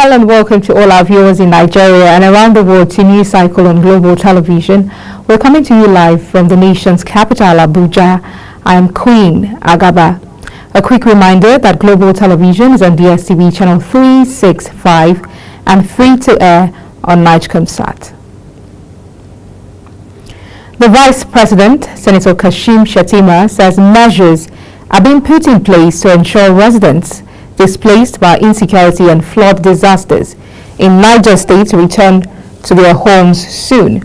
Hello and welcome to all our viewers in Nigeria and around the world to News Cycle on Global Television. We're coming to you live from the nation's capital, Abuja. I am Queen Agaba. A quick reminder that Global Television is on DSTV channel 365 and free to air on Nigecomsat. The Vice President, Senator Kashim Shettima, says measures are being put in place to ensure residents displaced by insecurity and flood disasters in Niger State return to their homes soon.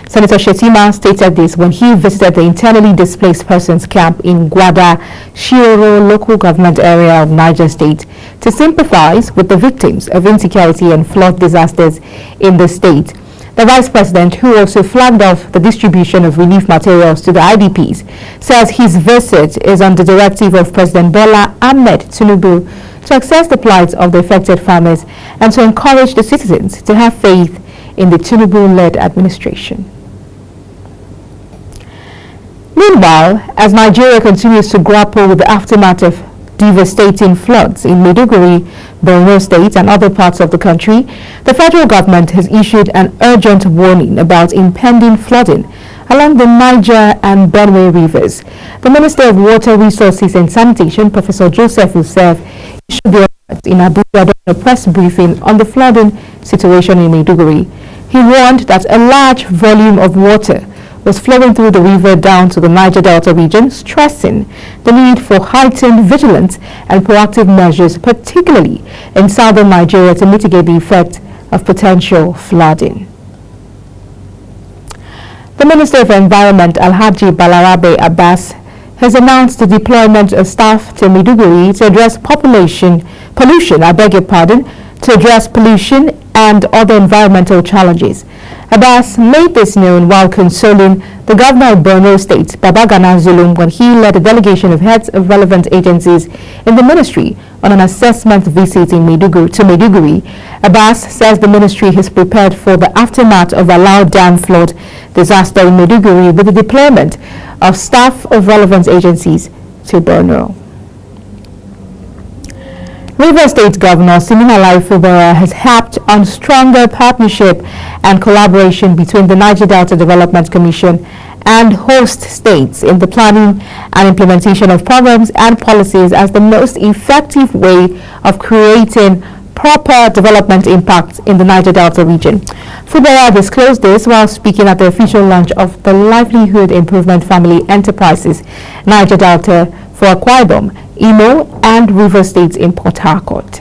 Senator Shettima stated this when he visited the internally displaced persons camp in Gwada, Shiroro local government area of Niger State to sympathize with the victims of insecurity and flood disasters in the state. The Vice President, who also flagged off the distribution of relief materials to the IDPs, says his visit is on the directive of President Bola Ahmed Tinubu to assess the plight of the affected farmers and to encourage the citizens to have faith in the Tinubu-led administration. Meanwhile, as Nigeria continues to grapple with the aftermath of devastating floods in Maiduguri, Borno State and other parts of the country, the federal government has issued an urgent warning about impending flooding along the Niger and Benue rivers. The Minister of Water Resources and Sanitation, Professor Joseph Usef, issued the alert in Abuja during a press briefing on the flooding situation in Maiduguri. He warned that a large volume of water was flowing through the river down to the Niger Delta region, stressing the need for heightened vigilance and proactive measures, particularly in southern Nigeria, to mitigate the effect of potential flooding. The Minister of Environment, Alhaji Balarabe Abbas, has announced the deployment of staff to Maiduguri to address pollution and other environmental challenges. Abbas made this known while consoling the governor of Borno State, Babagana Zulum, when he led a delegation of heads of relevant agencies in the ministry on an assessment visit to Maiduguri. Abbas says the ministry is prepared for the aftermath of Alao Dam flood disaster in Maiduguri with the deployment of staff of relevant agencies to Borno. Rivers State Governor Siminalayi Fubara has harped on stronger partnership and collaboration between the Niger Delta Development Commission and host states in the planning and implementation of programs and policies as the most effective way of creating proper development impact in the Niger Delta region. Fubara disclosed this while speaking at the official launch of the Livelihood Improvement Family Enterprises Niger Delta for Akwa Ibom, Imo and Rivers States in Port Harcourt.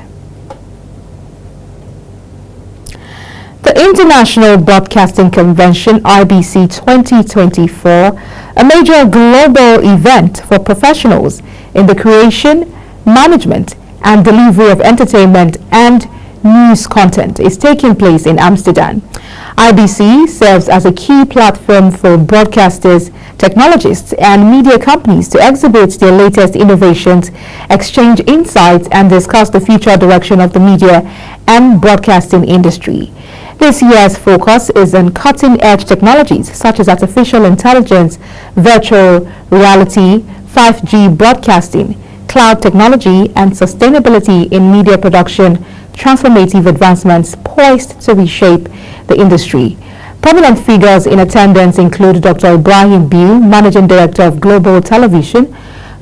The International Broadcasting Convention IBC 2024, a major global event for professionals in the creation, management and delivery of entertainment and news content, is taking place in Amsterdam. IBC serves as a key platform for broadcasters, technologists and media companies to exhibit their latest innovations, exchange insights and discuss the future direction of the media and broadcasting industry. This year's focus is on cutting-edge technologies such as artificial intelligence, virtual reality, 5G broadcasting, cloud technology and sustainability in media production, transformative advancements poised to reshape the industry. Prominent figures in attendance include Dr. Ibrahim Biu, Managing Director of Global Television,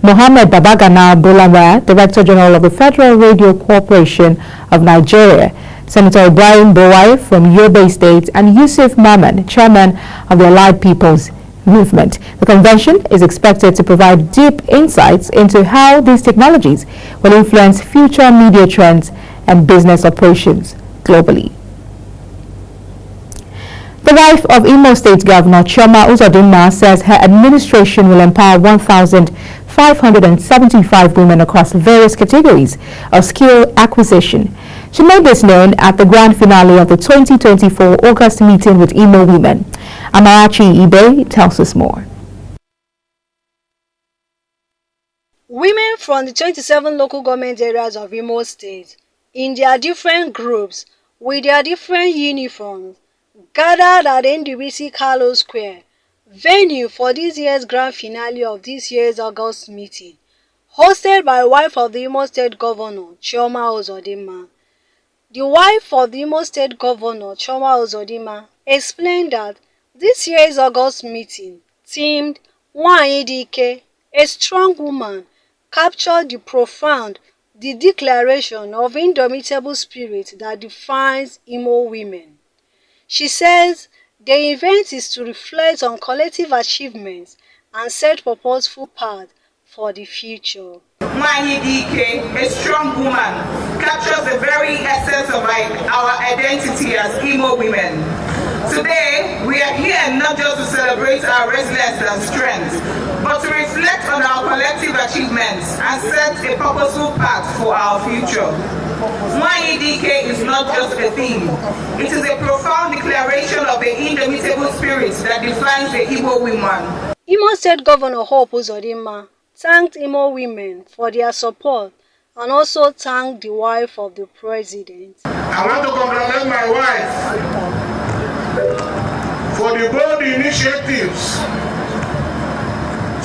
Mohammed Babagana Bulama, Director General of the Federal Radio Corporation of Nigeria, Senator Ibrahim Bowai from Yobe State, and Yusuf Maman, Chairman of the Allied People's Movement. The convention is expected to provide deep insights into how these technologies will influence future media trends and business operations globally. The wife of Imo State Governor Chioma Uzodinma says her administration will empower 1,575 women across various categories of skill acquisition. She made this known at the grand finale of the 2024 August meeting with Imo women. Amarachi Ibe tells us more. Women from the 27 local government areas of Imo State, in their different groups, with their different uniforms, gathered at NDBC Carlos Square, venue for this year's grand finale of this year's August meeting, hosted by wife of the Imo State Governor, Chioma Uzodinma. The wife of the Imo State Governor, Chioma Uzodinma, explained that this year's August meeting, themed Nwanyi Dike, a strong woman, captured the declaration of indomitable spirit that defines Imo women. She says the event is to reflect on collective achievements and set purposeful path for the future. Nwanyi Dike, a strong woman, captures the very essence of our identity as Imo women. Today, we are here not just to celebrate our resilience and strength, but to reflect on our collective achievements and set a purposeful path for our future. Nwanyi Dike is not just a theme. It is a profound declaration of the indomitable spirit that defines the Imo woman. Imo State Governor Hope Uzodinma thanked Imo women for their support and also thanked the wife of the president. I want to compliment my wife for the bold initiatives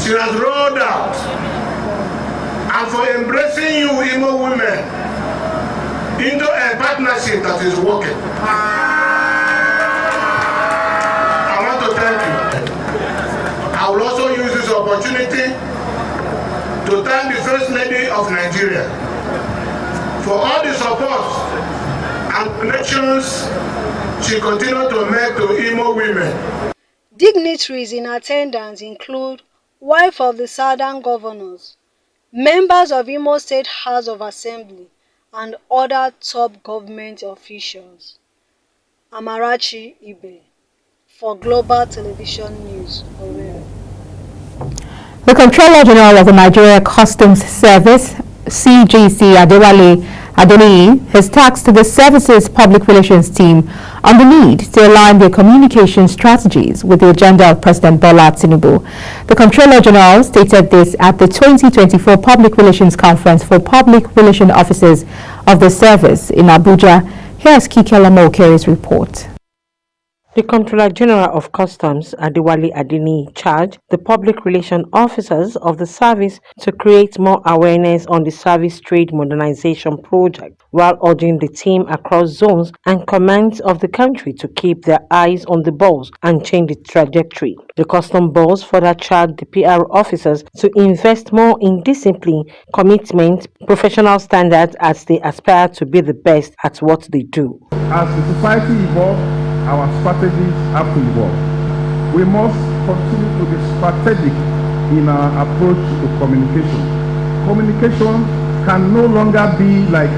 she has rolled out and for embracing you Imo women into a partnership that is working. I want to thank you. I will also use this opportunity to thank the First Lady of Nigeria for all the support and connections she continued to make to Imo women. Dignitaries in attendance include wife of the Southern governors, members of Imo State House of Assembly, and other top government officials. Amarachi Ibe for Global Television News, Owerri. The Comptroller General of the Nigeria Customs Service, CGC Adewale Adeniyi, has tasked the service's public relations team on the need to align their communication strategies with the agenda of President Bola Tinubu. The Comptroller General stated this at the 2024 Public Relations Conference for Public Relations Officers of the service in Abuja. Here's Kikelamo Okeri's report. The Comptroller General of Customs, Adewale Adeniyi, charged the public relations officers of the service to create more awareness on the service trade modernization project, while urging the team across zones and commands of the country to keep their eyes on the balls and change the trajectory. The custom boss further charged the PR officers to invest more in discipline, commitment, professional standards as they aspire to be the best at what they do. As the society evolves, our strategies have to evolve. We must continue to be strategic in our approach to communication. Communication can no longer be like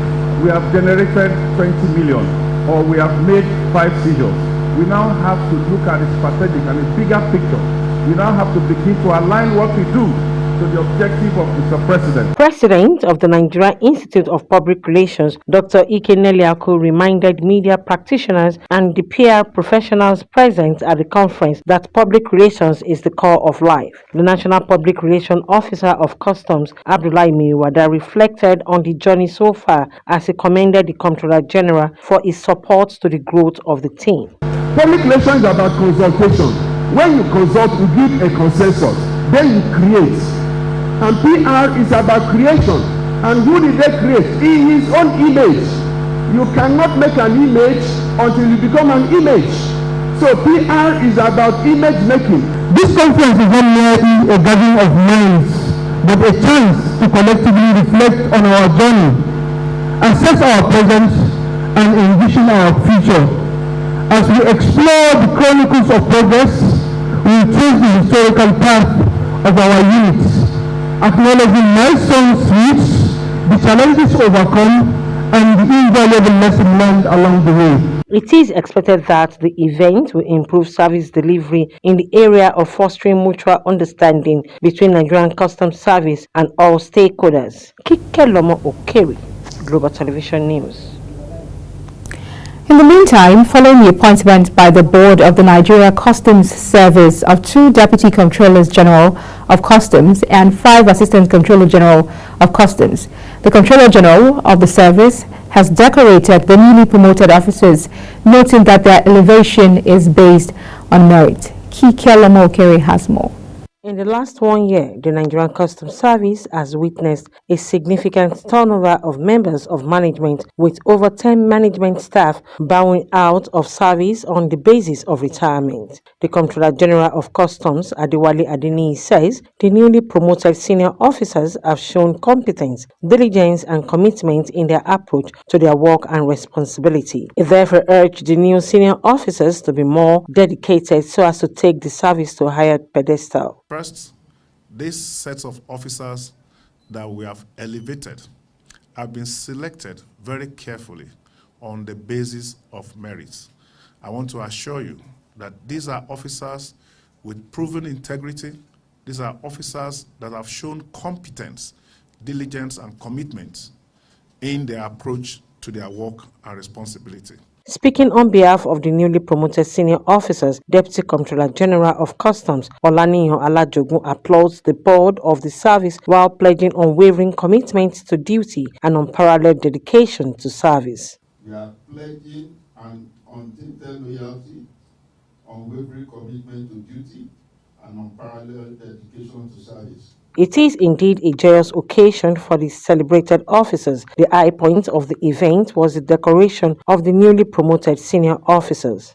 we have generated 20 million or we have made 5 seizures. We now have to look at the strategic and the bigger picture. We now have to begin to align what we do to the objective of Mr. President. President of the Nigeria Institute of Public Relations, Dr. Ike Neliaku, reminded media practitioners and the PR professionals present at the conference that public relations is the core of life. The National Public Relations Officer of Customs, Abdullahi Miwada, reflected on the journey so far as he commended the Comptroller General for his support to the growth of the team. Public relations is about consultation. When you consult, you give a consensus, then you create. And PR is about creation. And who did they create? In his own image. You cannot make an image until you become an image. So PR is about image making. This conference is not merely a gathering of minds, but a chance to collectively reflect on our journey, assess our present, and envision our future. As we explore the chronicles of progress, we will trace the historical path of our units, acknowledging milestones reached, the challenges overcome, and the invaluable lessons learned along the way. It is expected that the event will improve service delivery in the area of fostering mutual understanding between Nigerian Customs Service and all stakeholders. Kikelomo Okeri, Global Television News. In the meantime, following the appointment by the Board of the Nigeria Customs Service of 2 Deputy Comptrollers General of Customs and 5 Assistant Comptroller General of Customs, the Comptroller General of the service has decorated the newly promoted officers, noting that their elevation is based on merit. Kikelamo Okeri has more. In the last 1 year, the Nigerian Customs Service has witnessed a significant turnover of members of management, with over 10 management staff bowing out of service on the basis of retirement. The Comptroller General of Customs, Adewale Adeniyi, says the newly promoted senior officers have shown competence, diligence and commitment in their approach to their work and responsibility. He therefore urged the new senior officers to be more dedicated so as to take the service to a higher pedestal. First, these sets of officers that we have elevated have been selected very carefully on the basis of merits. I want to assure you that these are officers with proven integrity. These are officers that have shown competence, diligence, and commitment in their approach to their work and responsibility. Speaking on behalf of the newly promoted senior officers, Deputy Comptroller General of Customs, Olaniyan Alajogun, applauds the board of the service while pledging unwavering commitment to duty and unparalleled dedication to service. We are pledging an untainted loyalty, unwavering commitment to duty, and unparalleled dedication to service. It is indeed a joyous occasion for the celebrated officers. The high point of the event was the decoration of the newly promoted senior officers.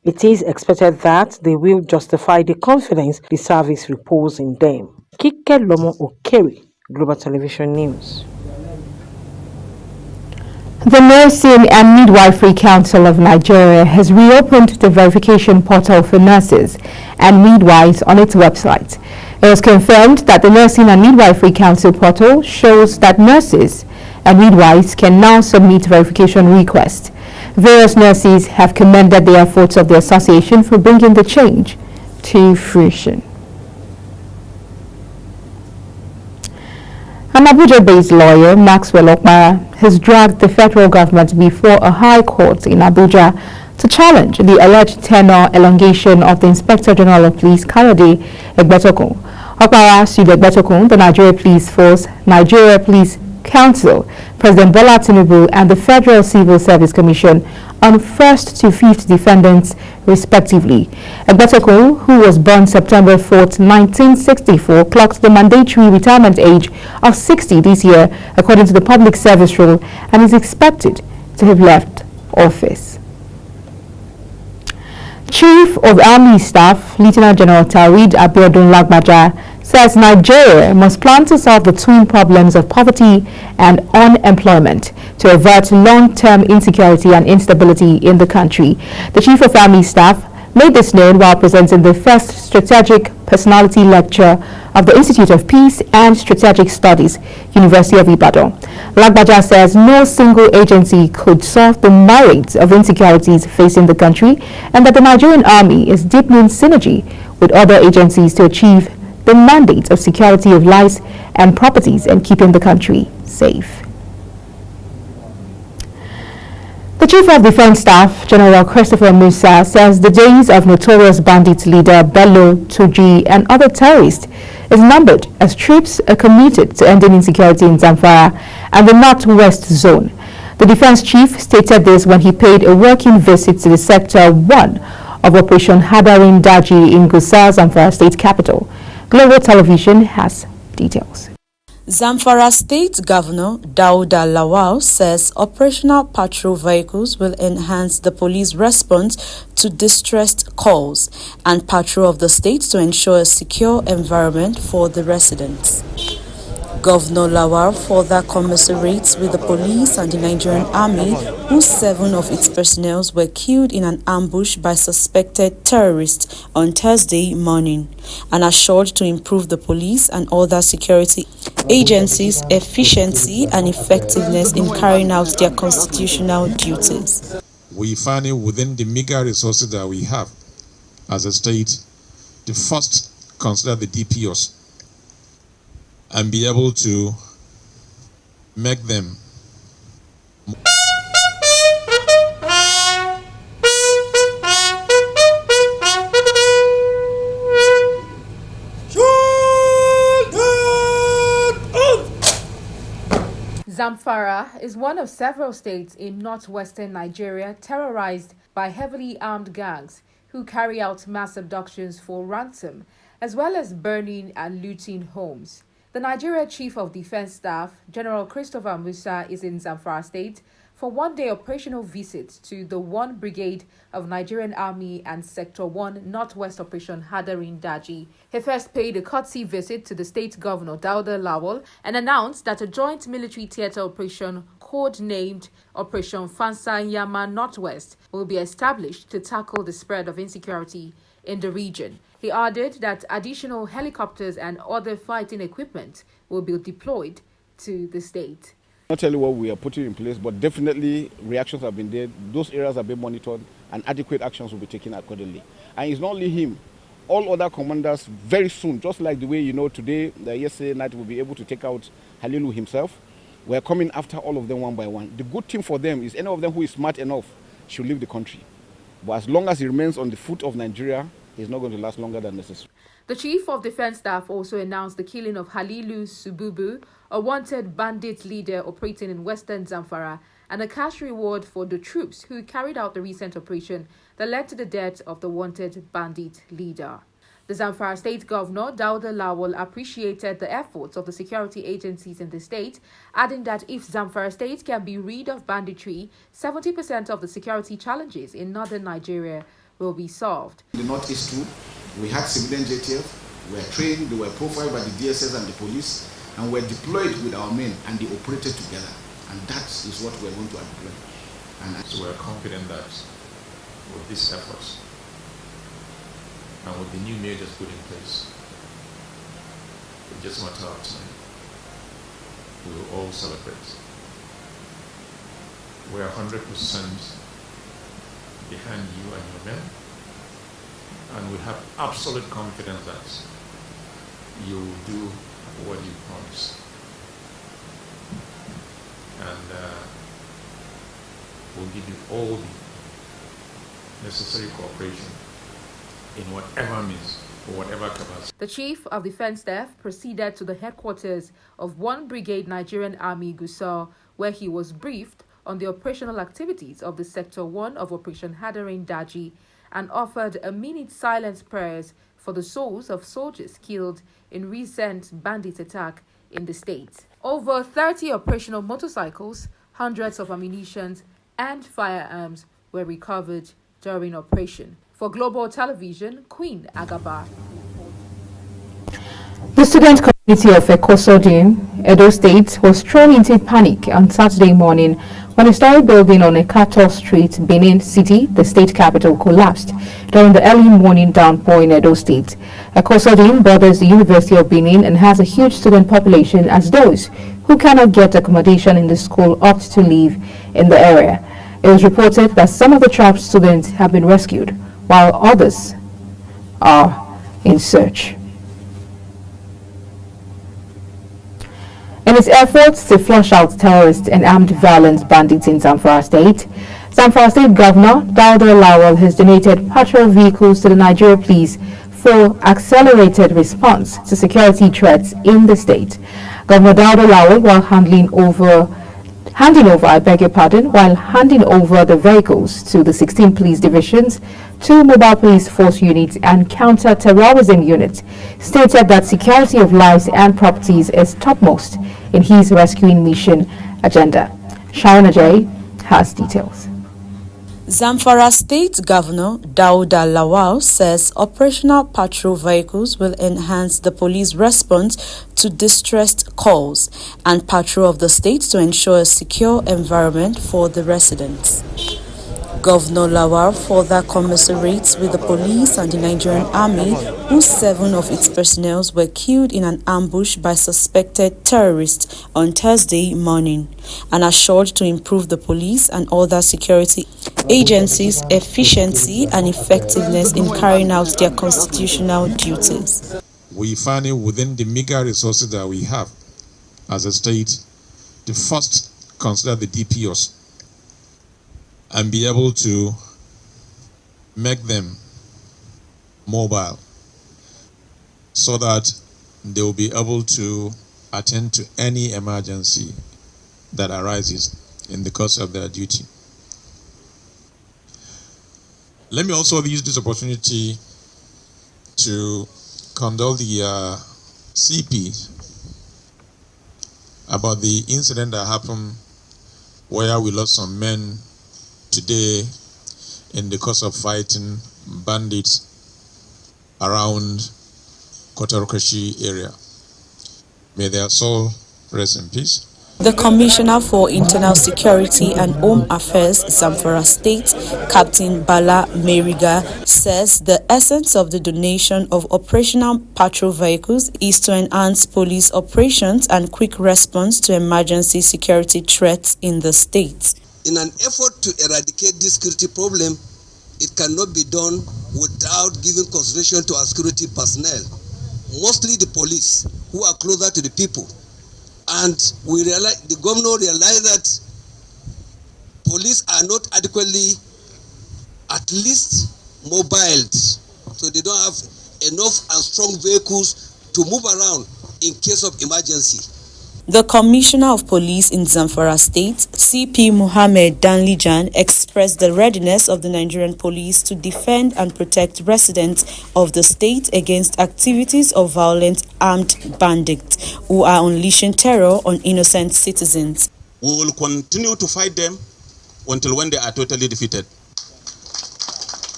It is expected that they will justify the confidence the service reposes in them. Kike Lomo Okeri, Global Television News. The Nursing and Midwifery Council of Nigeria has reopened the verification portal for nurses and midwives on its website. It was confirmed that the Nursing and Midwifery Council portal shows that nurses and midwives can now submit verification requests. Various nurses have commended the efforts of the association for bringing the change to fruition. An Abuja-based lawyer, Maxwell Okpara, has dragged the federal government before a high court in Abuja to challenge the alleged tenure elongation of the Inspector General of Police, Kayode Egbetokun. Okpara sued Egbetokun, the Nigeria Police Force, Nigeria Police Council, President Bola Tinubu, and the Federal Civil Service Commission on first to fifth defendants, respectively. Egbetokun, who was born September 4, 1964, clocked the mandatory retirement age of 60 this year, according to the Public Service Rule, and is expected to have left office. Chief of Army Staff, Lieutenant General Taoreed Abiodun Lagbaja, says Nigeria must plan to solve the twin problems of poverty and unemployment to avert long-term insecurity and instability in the country. The Chief of Army Staff made this known while presenting the first Strategic Personality Lecture of the Institute of Peace and Strategic Studies, University of Ibadan. Lagbaja says no single agency could solve the myriads of insecurities facing the country, and that the Nigerian Army is deeply in synergy with other agencies to achieve the mandate of security of lives and properties and keeping the country safe. The Chief of Defense Staff, General Christopher Musa, says the days of notorious bandit leader Bello Tuji and other terrorists is numbered as troops are committed to ending insecurity in Zamfara and the Northwest Zone. The defense chief stated this when he paid a working visit to the Sector 1 of Operation Hadarin Daji in Gusau, Zamfara State Capital. Global Television has details. Zamfara State Governor Dauda Lawal says operational patrol vehicles will enhance the police response to distressed calls and patrol of the state to ensure a secure environment for the residents. Governor Lawal further commiserates with the police and the Nigerian Army, whose 7 of its personnel were killed in an ambush by suspected terrorists on Thursday morning, and assured to improve the police and other security agencies' efficiency and effectiveness in carrying out their constitutional duties. We find it within the meager resources that we have as a state to first consider the DPOs and be able to make them Zamfara is one of several states in northwestern Nigeria terrorized by heavily armed gangs who carry out mass abductions for ransom, as well as burning and looting homes. The Nigeria Chief of Defense Staff, General Christopher Musa, is in Zamfara State for one-day operational visit to the 1 Brigade of Nigerian Army and Sector 1 Northwest Operation Hadarin Daji. He first paid a courtesy visit to the State Governor Dauda Lawal and announced that a joint military theatre operation codenamed Operation Fansanyama Northwest will be established to tackle the spread of insecurity in the region. He added that additional helicopters and other fighting equipment will be deployed to the state. Not tell you what we are putting in place, but definitely reactions have been there. Those areas have been monitored and adequate actions will be taken accordingly. And it's not only him, all other commanders very soon, just like the way today, yesterday night, will be able to take out Halilu himself. We're coming after all of them one by one. The good thing for them is any of them who is smart enough should leave the country. But as long as he remains on the foot of Nigeria, he's not going to last longer than necessary. The Chief of Defense Staff also announced the killing of Halilu Sububu, a wanted bandit leader operating in western Zamfara, and a cash reward for the troops who carried out the recent operation that led to the death of the wanted bandit leader. The Zamfara State Governor, Dauda Lawal, appreciated the efforts of the security agencies in the state, adding that if Zamfara State can be rid of banditry, 70% of the security challenges in northern Nigeria will be solved. In the northeast too, we had civilian JTF, we were trained, they were profiled by the DSS and the police, and were deployed with our men, and they operated together. And that is what we're going to employ. And so we're confident that with these efforts, and with the new measures put in place, it's just a matter of time. We will all celebrate. We're 100% behind you and your men, and we have absolute confidence that you will do what you promised. And we'll give you all the necessary cooperation in whatever means or whatever capacity. The Chief of Defense Staff proceeded to the headquarters of 1 Brigade Nigerian Army Gusau, where he was briefed on the operational activities of the Sector 1 of Operation Hadarin Daji and offered a minute silence prayers for the souls of soldiers killed in recent bandit attack in the state. Over 30 operational motorcycles, hundreds of ammunition and firearms were recovered during operation. For Global Television, Queen Agaba. The student community of Ekosodin, Edo State, was thrown into panic on Saturday morning when a historic building on Ekato Street, Benin City, the state capital, collapsed during the early morning downpour in Edo State. Ekosodin borders the University of Benin and has a huge student population, as those who cannot get accommodation in the school opt to live in the area. It was reported that some of the trapped students have been rescued, while others are in search. In its efforts to flush out terrorists and armed violence bandits in Zamfara State, Zamfara State Governor Dauda Lawal has donated patrol vehicles to the Nigeria Police for accelerated response to security threats in the state. Governor Dauda Lawal, while handing over the vehicles to the 16 police divisions, 2 mobile police force units and counter-terrorism units, stated that security of lives and properties is topmost in his rescuing mission agenda. Sharon Ajay has details. Zamfara State Governor Dauda Lawal says operational patrol vehicles will enhance the police response to distressed calls and patrol of the state to ensure a secure environment for the residents. Governor Lawal further commiserates with the police and the Nigerian Army, whose 7 of its personnel were killed in an ambush by suspected terrorists on Thursday morning, and assured to improve the police and other security agencies' efficiency and effectiveness in carrying out their constitutional duties. We find it within the meager resources that we have as a state to first consider the DPOs and be able to make them mobile so that they will be able to attend to any emergency that arises in the course of their duty. Let me also use this opportunity to condole the CP about the incident that happened where we lost some men today in the course of fighting bandits around Kotorokoshi area. May their soul rest in peace. The Commissioner for Internal Security and Home Affairs, Zamfara State, Captain Bala Meriga, says the essence of the donation of operational patrol vehicles is to enhance police operations and quick response to emergency security threats in the state. In an effort to eradicate this security problem, it cannot be done without giving consideration to our security personnel, mostly the police, who are closer to the people. And the governor realized that police are not adequately, at least, mobiled. So they don't have enough and strong vehicles to move around in case of emergency. The Commissioner of Police in Zamfara State, CP Mohammed Danlijan, expressed the readiness of the Nigerian police to defend and protect residents of the state against activities of violent armed bandits who are unleashing terror on innocent citizens. We will continue to fight them until when they are totally defeated.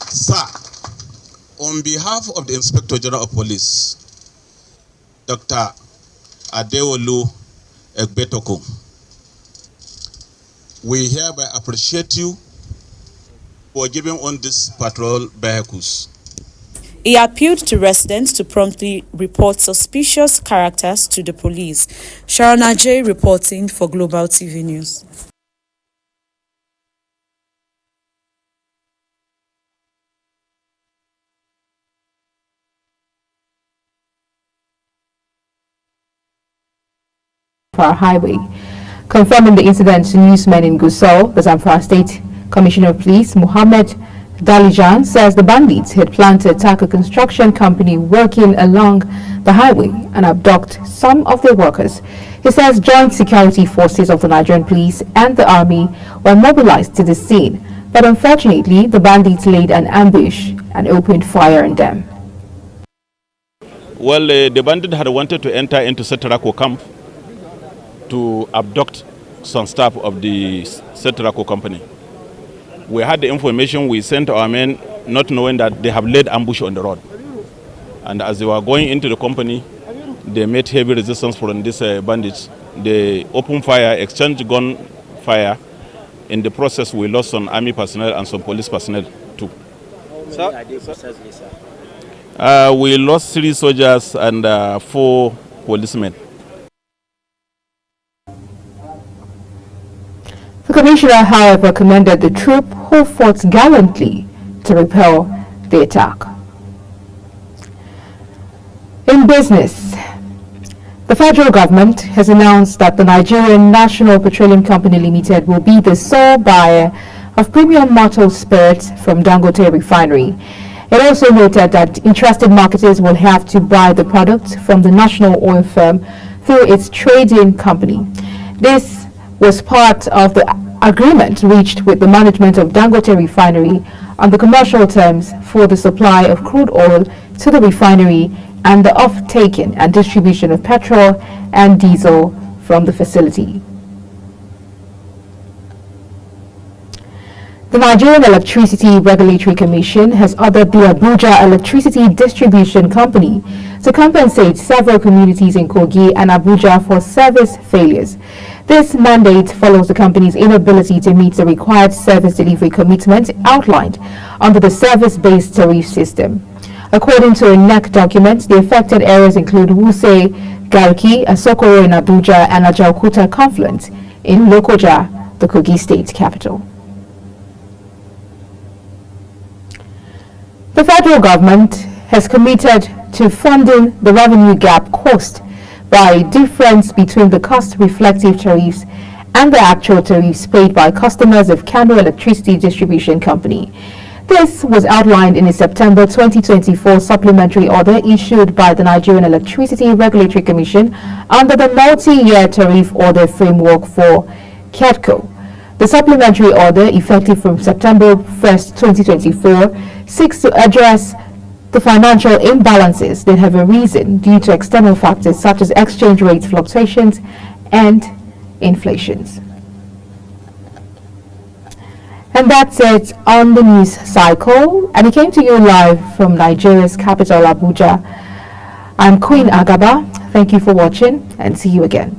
Sir, on behalf of the Inspector General of Police, Dr. Adewolu Egbetoko, we hereby appreciate you for giving on these patrol vehicles. He appealed to residents to promptly report suspicious characters to the police. Sharon Ajay reporting for Global TV News. Highway. Confirming the incident, newsmen in Gusau, the Zamfara State Commissioner of Police, Mohammed Dalijan, says the bandits had planned to attack a construction company working along the highway and abduct some of their workers. He says joint security forces of the Nigerian police and the army were mobilized to the scene, but unfortunately the bandits laid an ambush and opened fire on them. Well, the bandit had wanted to enter into Setarako camp to abduct some staff of the Setarako company. We had the information, we sent our men not knowing that they have laid ambush on the road. And as they were going into the company, they met heavy resistance from these bandits. They opened fire, exchanged gun fire. In the process, we lost some army personnel and some police personnel too. We lost 3 soldiers and 4 policemen. The Commissioner, however, commended the troop who fought gallantly to repel the attack. In business, the federal government has announced that the Nigerian National Petroleum Company Limited will be the sole buyer of premium malted spirits from Dangote Refinery. It also noted that interested marketers will have to buy the product from the national oil firm through its trading company. This was part of the agreement reached with the management of Dangote Refinery on the commercial terms for the supply of crude oil to the refinery and the off-taking and distribution of petrol and diesel from the facility. The Nigerian Electricity Regulatory Commission has ordered the Abuja Electricity Distribution Company to compensate several communities in Kogi and Abuja for service failures. This mandate follows the company's inability to meet the required service delivery commitment outlined under the service-based tariff system. According to a NEC document, the affected areas include Wuse, Garki, Asokoro in Abuja, and Ajaokuta Confluent in Lokoja, the Kogi state capital. The federal government has committed to funding the revenue gap caused by a difference between the cost-reflective tariffs and the actual tariffs paid by customers of Kano Electricity Distribution Company. This was outlined in a September 2024 supplementary order issued by the Nigerian Electricity Regulatory Commission under the multi-year tariff order framework for KEDCO. The supplementary order, effective from September 1st, 2024, seeks to address the financial imbalances that have arisen due to external factors such as exchange rate fluctuations and inflations. And that's it on the news cycle, and it came to you live from Nigeria's capital, Abuja. I'm Queen Agaba. Thank you for watching, and see you again.